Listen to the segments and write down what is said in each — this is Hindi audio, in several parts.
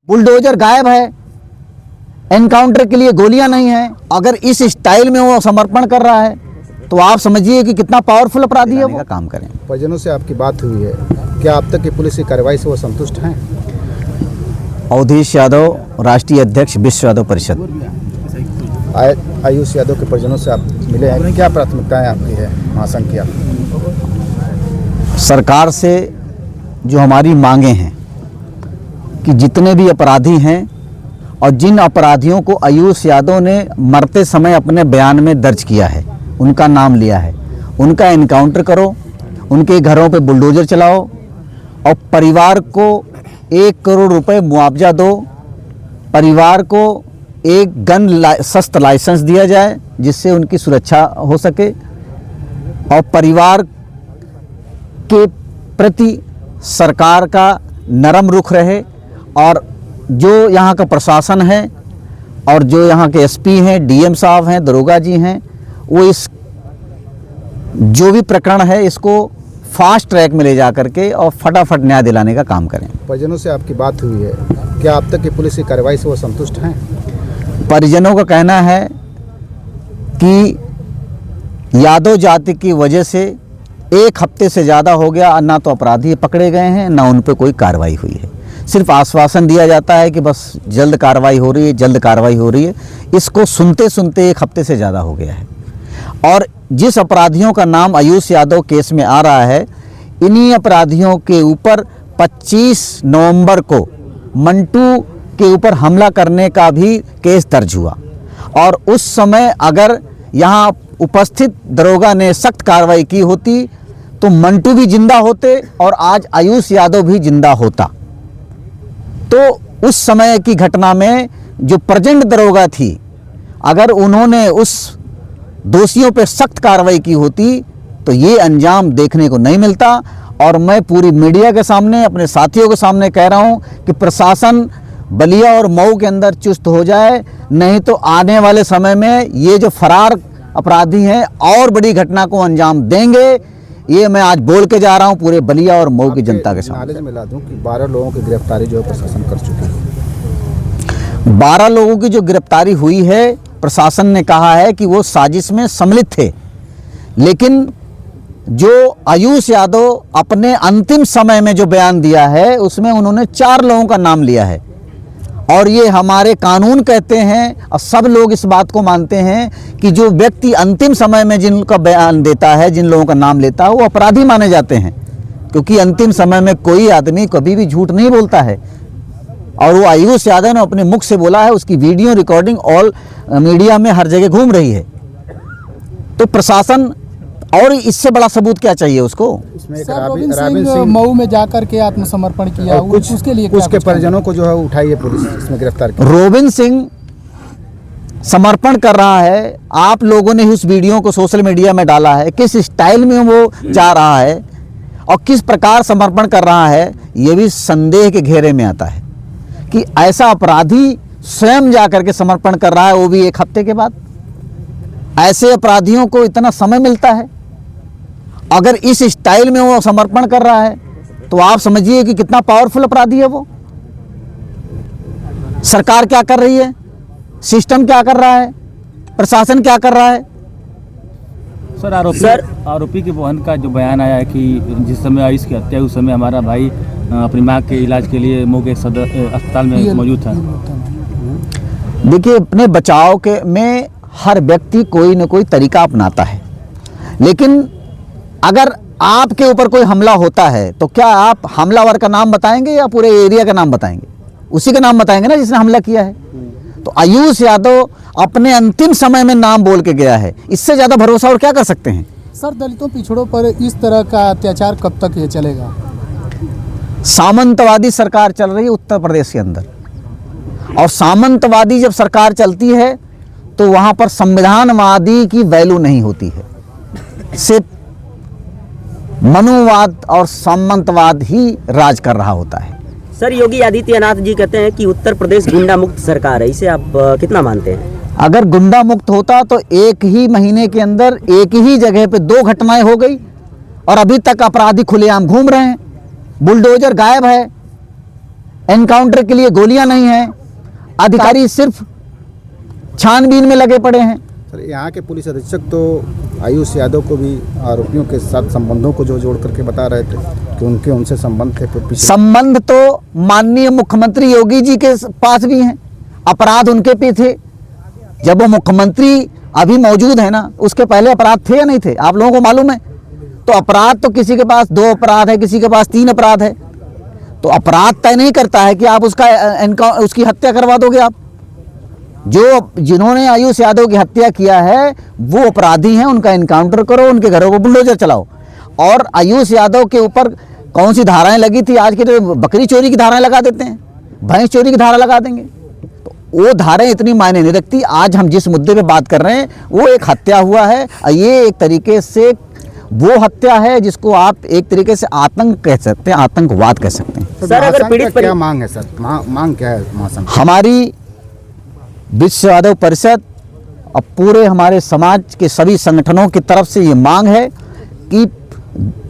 बुलडोजर गायब है, एनकाउंटर के लिए गोलियां नहीं हैं। अगर इस स्टाइल में वो समर्पण कर रहा है तो आप समझिए कि कितना पावरफुल अपराधी है वो। काम करें। परिजनों से आपकी बात हुई है, क्या अब तक की पुलिस की कार्रवाई से वो संतुष्ट हैं? अवधेश यादव, राष्ट्रीय अध्यक्ष विश्व यादव परिषद। आयुष यादव के परिजनों से आप मिले हैं, क्या प्राथमिकताएं आपकी है महासंघ की? सरकार से जो हमारी मांगे हैं कि जितने भी अपराधी हैं और जिन अपराधियों को आयुष यादव ने मरते समय अपने बयान में दर्ज किया है, उनका नाम लिया है, उनका एनकाउंटर करो, उनके घरों पे बुलडोजर चलाओ और परिवार को 1 करोड़ रुपए मुआवजा दो। परिवार को एक गन शस्त्र लाइसेंस दिया जाए जिससे उनकी सुरक्षा हो सके और परिवार के प्रति सरकार का नरम रुख रहे और जो यहाँ का प्रशासन है और जो यहाँ के एसपी हैं, डीएम साहब हैं, दरोगा जी हैं, वो इस जो भी प्रकरण है इसको फास्ट ट्रैक में ले जा करके और फटाफट न्याय दिलाने का काम करें। परिजनों से आपकी बात हुई है, क्या अब तक की पुलिस की कार्रवाई से वो संतुष्ट हैं? परिजनों का कहना है कि यादव जाति की वजह से 1 हफ्ते से ज़्यादा हो गया, ना तो अपराधी पकड़े गए हैं, ना उन पर कोई कार्रवाई हुई है। सिर्फ आश्वासन दिया जाता है कि बस जल्द कार्रवाई हो रही है, जल्द कार्रवाई हो रही है। इसको सुनते सुनते 1 हफ्ते से ज़्यादा हो गया है। और जिस अपराधियों का नाम आयुष यादव केस में आ रहा है, इन्हीं अपराधियों के ऊपर 25 नवंबर को मंटू के ऊपर हमला करने का भी केस दर्ज हुआ और उस समय अगर यहाँ उपस्थित दरोगा ने सख्त कार्रवाई की होती तो मंटू भी जिंदा होते और आज आयुष यादव भी जिंदा होता। तो उस समय की घटना में जो प्रेजेंट दरोगा थी, अगर उन्होंने उस दोषियों पर सख्त कार्रवाई की होती तो ये अंजाम देखने को नहीं मिलता। और मैं पूरी मीडिया के सामने, अपने साथियों के सामने कह रहा हूँ कि प्रशासन बलिया और मऊ के अंदर चुस्त हो जाए, नहीं तो आने वाले समय में ये जो फरार अपराधी हैं और बड़ी घटना को अंजाम देंगे। ये मैं आज बोल के जा रहा हूँ पूरे बलिया और मऊ की जनता के सामने। नॉलेज मिला दूं कि 12 लोगों की गिरफ्तारी जो प्रशासन कर चुकी है। 12 लोगों की जो गिरफ्तारी हुई है, प्रशासन ने कहा है कि वो साजिश में सम्मिलित थे, लेकिन जो आयुष यादव अपने अंतिम समय में जो बयान दिया है उसमें उन्होंने 4 लोगों का नाम लिया है। और ये हमारे कानून कहते हैं और सब लोग इस बात को मानते हैं कि जो व्यक्ति अंतिम समय में जिनका बयान देता है, जिन लोगों का नाम लेता है, वो अपराधी माने जाते हैं, क्योंकि अंतिम समय में कोई आदमी कभी भी झूठ नहीं बोलता है। और वो आयुष यादव ने अपने मुख से बोला है, उसकी वीडियो रिकॉर्डिंग ऑल मीडिया में हर जगह घूम रही है। तो प्रशासन और इससे बड़ा सबूत क्या चाहिए उसको? इसमें एक रोबिन सिंह मऊ में जाकर के आत्मसमर्पण किया, उसके लिए कुछ के परिजनों को जो है उठाई है पुलिस, इसमें गिरफ्तार किया। रोबिन सिंह समर्पण कर रहा है, आप लोगों ने उस वीडियो को सोशल मीडिया में डाला है, किस स्टाइल में वो जा रहा है और किस प्रकार समर्पण कर रहा है, ये भी संदेह के घेरे में आता है कि ऐसा अपराधी स्वयं जाकर के समर्पण कर रहा है, वो भी 1 हफ्ते के बाद। ऐसे अपराधियों को इतना समय मिलता है? अगर इस स्टाइल में वो समर्पण कर रहा है तो आप समझिए कि कितना पावरफुल अपराधी है वो। सरकार क्या कर रही है, सिस्टम क्या कर रहा है, प्रशासन क्या कर रहा है? सर आरोपी के बहन का जो बयान आया है कि जिस समय आयुष की हत्या, उस समय हमारा भाई अपनी माँ के इलाज के लिए मऊ के सदर अस्पताल में मौजूद था। देखिए, अपने बचाव के में हर व्यक्ति कोई न कोई तरीका अपनाता है, लेकिन अगर आपके ऊपर कोई हमला होता है तो क्या आप हमलावर का नाम बताएंगे या पूरे एरिया का नाम बताएंगे? उसी का नाम बताएंगे ना जिसने हमला किया है। तो आयुष यादव अपने अंतिम समय में नाम बोल के गया है, इससे ज़्यादा भरोसा और क्या कर सकते हैं? सर, दलितों पिछड़ों पर इस तरह का अत्याचार कब तक ये चलेगा? सामंतवादी सरकार चल रही है उत्तर प्रदेश के अंदर, और सामंतवादी जब सरकार चलती है तो वहाँ पर संविधानवादी की वैल्यू नहीं होती है, सिर्फ मनुवाद और सामंतवाद ही राज कर रहा होता है। सर, योगी आदित्यनाथ जी कहते हैं कि उत्तर प्रदेश गुंडा मुक्त सरकार है, इसे आप कितना मानते हैं? अगर गुंडा मुक्त होता तो 1 ही महीने के अंदर एक ही जगह पे 2 घटनाएं हो गई और अभी तक अपराधी खुलेआम घूम रहे हैं, बुलडोजर गायब है, एनकाउंटर के लिए गोलियां नहीं हैं, अधिकारी सिर्फ छानबीन में लगे पड़े हैं। सर यहाँ के पुलिस अधीक्षक तो आयुष यादव को भी आरोपियों के साथ संबंधों को जो जोड़ करके बता रहे थे कि उनके उनसे संबंध थे पीछे। संबंध तो माननीय मुख्यमंत्री योगी जी के पास भी हैं, अपराध उनके पे थे। जब वो मुख्यमंत्री अभी मौजूद है ना, उसके पहले अपराध थे या नहीं थे, आप लोगों को मालूम है। तो अपराध तो किसी के पास 2 अपराध है, किसी के पास 3 अपराध है। तो अपराध तय नहीं करता है कि आप उसकी हत्या करवा दोगे। आप जिन्होंने आयुष यादव की हत्या किया है वो अपराधी हैं, उनका एनकाउंटर करो, उनके घरों को बुलडोजर चलाओ। और आयुष यादव के ऊपर कौन सी धाराएं लगी थी, आज के तो बकरी चोरी की धाराएं लगा देते हैं, भैंस चोरी की धारा लगा देंगे। तो वो धाराएं इतनी मायने नहीं रखती। आज हम जिस मुद्दे पे बात कर रहे हैं वो एक हत्या हुआ है, ये एक तरीके से वो हत्या है जिसको आप एक तरीके से आतंक कह सकते हैं, आतंकवाद कह सकते हैं। सर अगर पीड़ित क्या मांग है सर, मांग क्या है महासंघ? हमारी विश्व यादव परिषद और पूरे हमारे समाज के सभी संगठनों की तरफ से ये मांग है कि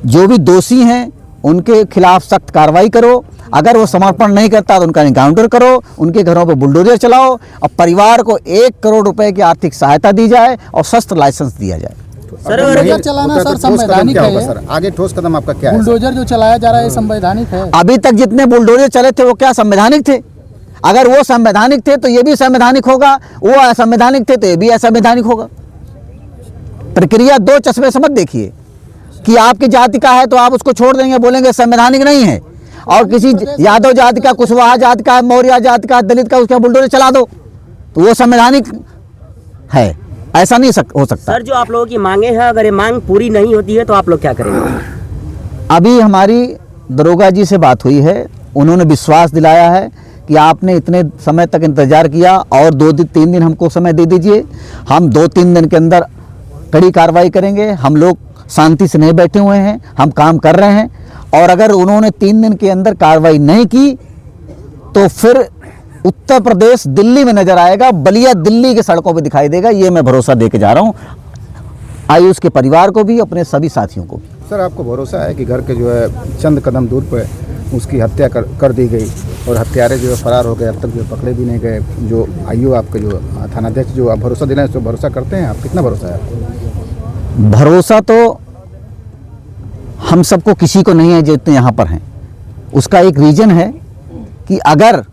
जो भी दोषी हैं उनके खिलाफ सख्त कार्रवाई करो। अगर वो समर्पण नहीं करता तो उनका एनकाउंटर करो, उनके घरों पर बुलडोजर चलाओ और परिवार को 1 करोड़ रुपए की आर्थिक सहायता दी जाए और शस्त्र लाइसेंस दिया जाए। सर बुलडोजर चलाना सर संवैधानिक है। सर आगे ठोस कदम आपका क्या है? बुलडोजर जो चलाया जा रहा है संवैधानिक है। अभी तक जितने बुलडोजर चले थे वो क्या संवैधानिक थे? अगर वो संवैधानिक थे तो ये भी संवैधानिक होगा, वो असंवैधानिक थे तो ये भी असंवैधानिक होगा। प्रक्रिया 2 चश्मे से मत देखिए कि आपकी जाति का है तो आप उसको छोड़ देंगे, बोलेंगे संवैधानिक नहीं है, और किसी यादव जाति का, कुशवाहा जाति का, मौर्य जाति का, दलित का उसका बुलडोजर चला दो तो वो संवैधानिक है। ऐसा नहीं हो सकता। सर जो आप लोगों की मांगे हैं, अगर ये मांग पूरी नहीं होती है तो आप लोग क्या करेंगे? अभी हमारी दरोगा जी से बात हुई है, उन्होंने विश्वास दिलाया है कि आपने इतने समय तक इंतजार किया और 2-3 दिन हमको समय दे दीजिए, हम 2-3 दिन के अंदर कड़ी कार्रवाई करेंगे। हम लोग शांति से नहीं बैठे हुए हैं, हम काम कर रहे हैं। और अगर उन्होंने 3 दिन के अंदर कार्रवाई नहीं की तो फिर उत्तर प्रदेश दिल्ली में नजर आएगा, बलिया दिल्ली के सड़कों पे दिखाई देगा। ये मैं भरोसा दे के जा रहा हूँ आयुष के परिवार को भी, अपने सभी साथियों को। सर आपको भरोसा है कि घर के जो है चंद कदम दूर पे उसकी हत्या कर दी गई और हत्यारे जो है फरार हो गए, अब तक जो पकड़े भी नहीं गए? जो आयु आपके जो थानाध्यक्ष जो आप भरोसा दिलाएं उसको भरोसा करते हैं आप? कितना भरोसा है आपको? भरोसा तो हम सबको किसी को नहीं है जो इतने यहाँ पर हैं। उसका एक रीजन है कि अगर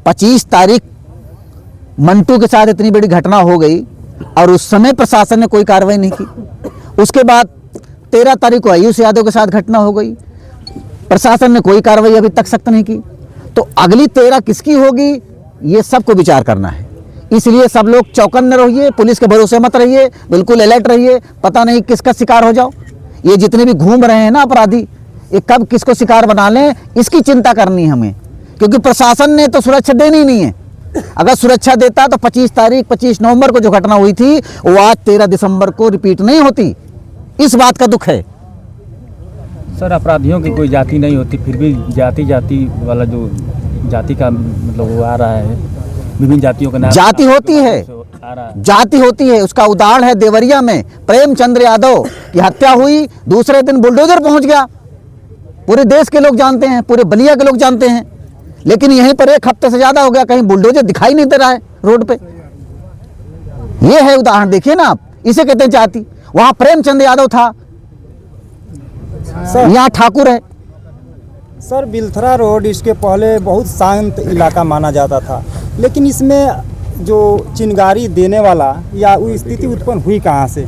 25 तारीख मंटू के साथ इतनी बड़ी घटना हो गई और उस समय प्रशासन ने कोई कार्रवाई नहीं की, उसके बाद 13 तारीख को आयुष यादव के साथ घटना हो गई, प्रशासन ने कोई कार्रवाई अभी तक सख्त नहीं की, तो अगली 13 किसकी होगी ये सबको विचार करना है। इसलिए सब लोग चौकन्ने रहिए, पुलिस के भरोसे मत रहिए, बिल्कुल अलर्ट रहिए, पता नहीं किसका शिकार हो जाओ। ये जितने भी घूम रहे हैं ना अपराधी, ये कब किसको शिकार बना लें इसकी चिंता करनी है हमें, क्योंकि प्रशासन ने तो सुरक्षा देनी नहीं है। अगर सुरक्षा देता तो 25 नवंबर को जो घटना हुई थी वो आज 13 दिसंबर को रिपीट नहीं होती। इस बात का दुख है। सर अपराधियों की कोई जाति नहीं होती, फिर भी जाति वाला जो जाति का मतलब वो आ रहा है, विभिन्न जातियों का नाम जाति होती है, आ रहा है। जाति होती है। उसका उदाहरण है देवरिया में प्रेमचंद्र यादव की हत्या हुई, दूसरे दिन बुलडोजर पहुंच गया। पूरे देश के लोग जानते हैं, पूरे बलिया के लोग जानते हैं, लेकिन यहीं पर 1 हफ्ते से ज्यादा हो गया, कहीं बुलडोजर दिखाई नहीं दे रहा है रोड पे। ये है उदाहरण, देखिए ना आप, इसे कहते हैं जाति। वहां प्रेमचंद्र यादव था, यहाँ ठाकुर है। सर बिलथरा रोड इसके पहले बहुत शांत इलाका माना जाता था, लेकिन इसमें जो चिंगारी देने वाला या वो स्थिति उत्पन्न हुई कहाँ से?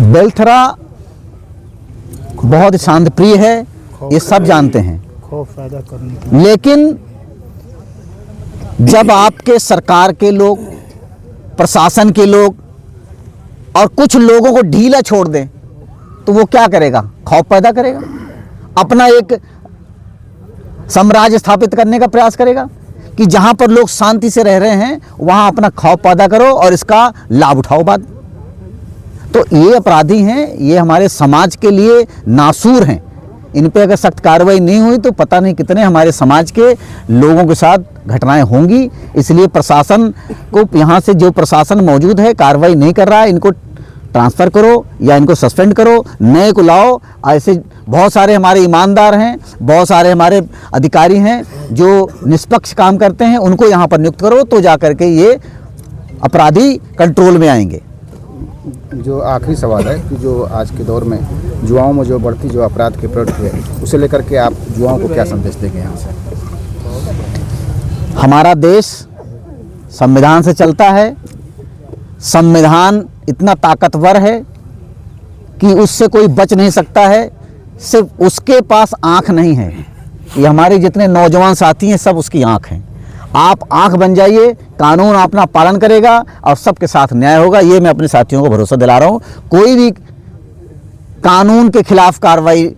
बेलथरा बहुत शांत प्रिय है, ये सब जानते हैं, खौफ पैदा करने लेकिन जब आपके सरकार के लोग, प्रशासन के लोग और कुछ लोगों को ढीला छोड़ दें तो वो क्या करेगा? खौफ पैदा करेगा, अपना एक साम्राज्य स्थापित करने का प्रयास करेगा कि जहां पर लोग शांति से रह रहे हैं वहां अपना खौफ पैदा करो और इसका लाभ उठाओ बाद। तो ये अपराधी हैं, ये हमारे समाज के लिए नासूर हैं। इन पे अगर सख्त कार्रवाई नहीं हुई तो पता नहीं कितने हमारे समाज के लोगों के साथ घटनाएं होंगी। इसलिए प्रशासन को, यहाँ से जो प्रशासन मौजूद है कार्रवाई नहीं कर रहा है, इनको ट्रांसफ़र करो या इनको सस्पेंड करो, नए को लाओ। ऐसे बहुत सारे हमारे ईमानदार हैं, बहुत सारे हमारे अधिकारी हैं जो निष्पक्ष काम करते हैं, उनको यहाँ पर नियुक्त करो तो जा करके ये अपराधी कंट्रोल में आएंगे। जो आखिरी सवाल है कि जो आज के दौर में युवाओं में जो बढ़ती जो अपराध की प्रवृत्ति है, उसे लेकर के आप युवाओं को क्या संदेश देंगे यहाँ से? हमारा देश संविधान से चलता है। संविधान इतना ताकतवर है कि उससे कोई बच नहीं सकता है। सिर्फ उसके पास आंख नहीं है, ये हमारे जितने नौजवान साथी हैं सब उसकी आंख हैं। आप आंख बन जाइए, कानून अपना पालन करेगा और सबके साथ न्याय होगा। ये मैं अपने साथियों को भरोसा दिला रहा हूँ। कोई भी कानून के खिलाफ कार्रवाई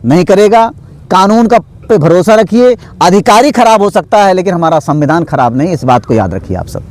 नहीं करेगा। कानून का पे भरोसा रखिए। अधिकारी खराब हो सकता है लेकिन हमारा संविधान खराब नहीं, इस बात को याद रखिए आप सब।